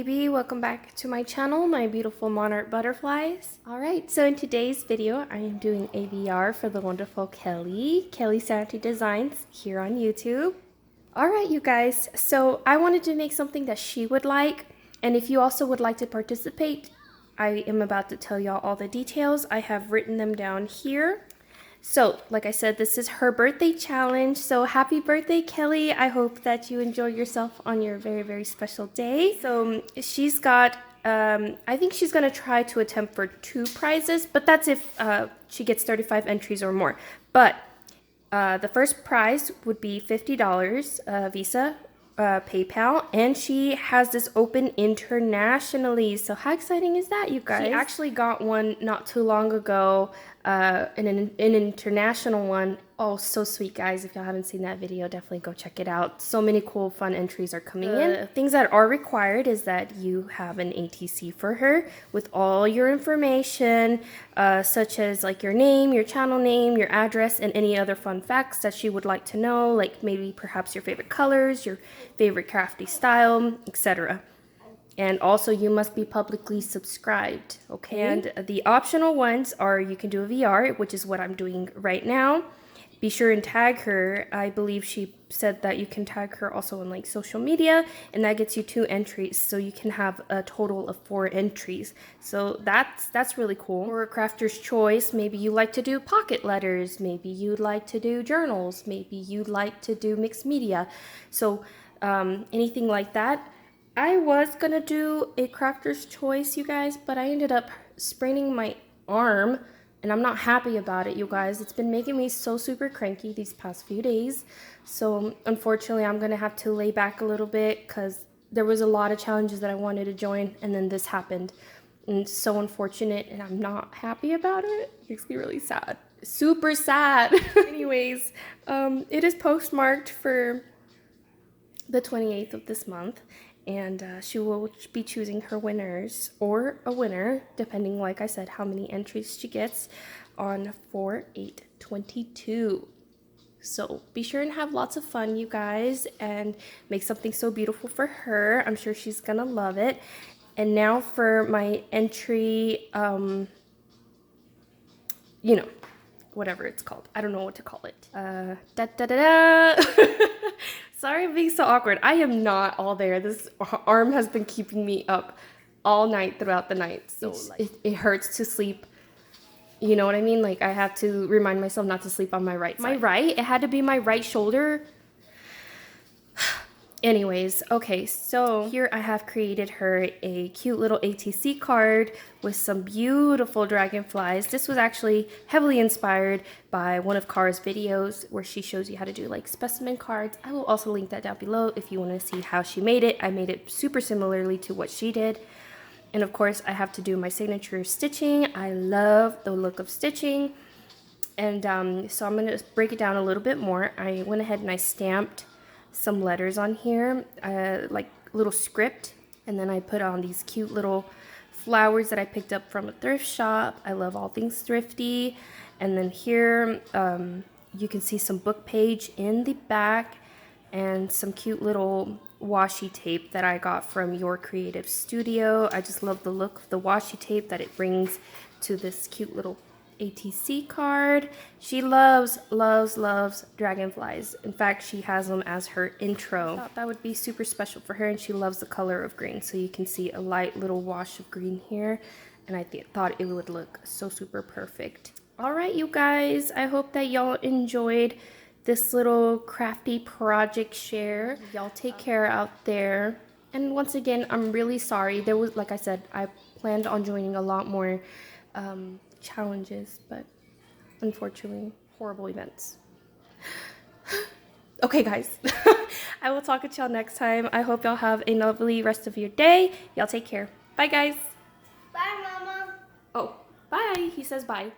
baby, welcome back to my channel, my beautiful monarch butterflies. Alright, so in today's video I am doing a VR for the wonderful Kelly Santi Designs here on YouTube. Alright you guys, so I wanted to make something that she would like, and if you also would like to participate, I am about to tell y'all all the details. I have written them down here. So, like I said, this is her birthday challenge. So, happy birthday, Kelly. I hope that you enjoy yourself on your very, very special day. So, she's got, I think she's going to try to attempt for 2 prizes, but that's if she gets 35 entries or more. But the first prize would be $50 Visa, PayPal, and she has this open internationally. So how exciting is that, you guys? She actually got one not too long ago, an international one. Oh, so sweet, guys. If y'all haven't seen that video, definitely go check it out. So many cool, fun entries are coming in. Things that are required is that you have an ATC for her with all your information, such as like your name, your channel name, your address, and any other fun facts that she would like to know, like maybe perhaps your favorite colors, your favorite crafty style, etc. And also you must be publicly subscribed, okay? And the optional ones are you can do a VR, which is what I'm doing right now. Be sure and tag her. I believe she said that you can tag her also on like social media, and that gets you 2 entries, so you can have a total of 4 entries. So that's really cool. Or a crafter's choice, maybe you like to do pocket letters, maybe you'd like to do journals, maybe you'd like to do mixed media. So anything like that. I was gonna do a crafter's choice, you guys, but I ended up spraining my arm, and I'm not happy about it, you guys. It's been making me so super cranky these past few days. So unfortunately, I'm gonna have to lay back a little bit because there was a lot of challenges that I wanted to join, and then this happened. And it's so unfortunate, and I'm not happy about it. It makes me really sad. Super sad. Anyways, it is postmarked for the 28th of this month, and she will be choosing her winners or a winner, depending, like I said, how many entries she gets on 4/8/22. So be sure and have lots of fun, you guys, and make something so beautiful for her. I'm sure she's gonna love it. And now for my entry, you know, whatever it's called. I don't know what to call it. Sorry I'm being so awkward. I am not all there. This arm has been keeping me up all night throughout the night. So it hurts to sleep. You know what I mean? Like I have to remind myself not to sleep on my right side. My right? It had to be my right shoulder. Anyways, okay, so here I have created her a cute little ATC card with some beautiful dragonflies. This was actually heavily inspired by one of Cara's videos where she shows you how to do like specimen cards. I will also link that down below if you want to see how she made it. I made it super similarly to what she did. And of course, I have to do my signature stitching. I love the look of stitching. And so I'm going to break it down a little bit more. I went ahead and I stamped some letters on here, like little script, and then I put on these cute little flowers that I picked up from a thrift shop. I love all things thrifty. And then here you can see some book page in the back and some cute little washi tape that I got from Your Creative Studio. I just love the look of the washi tape that it brings to this cute little ATC card. She loves dragonflies. In fact, she has them as her intro. I thought that would be super special for her, and she loves the color of green. So you can see a light little wash of green here, and I thought it would look so super perfect. All right, you guys, I hope that y'all enjoyed this little crafty project share. Y'all take care out there. And once again, I'm really sorry. There was, like I said, I planned on joining a lot more challenges, but unfortunately, horrible events. Okay, guys. I will talk with y'all next time. I hope y'all have a lovely rest of your day. Y'all take care. Bye, guys. Bye, Mama. Oh, bye. He says bye.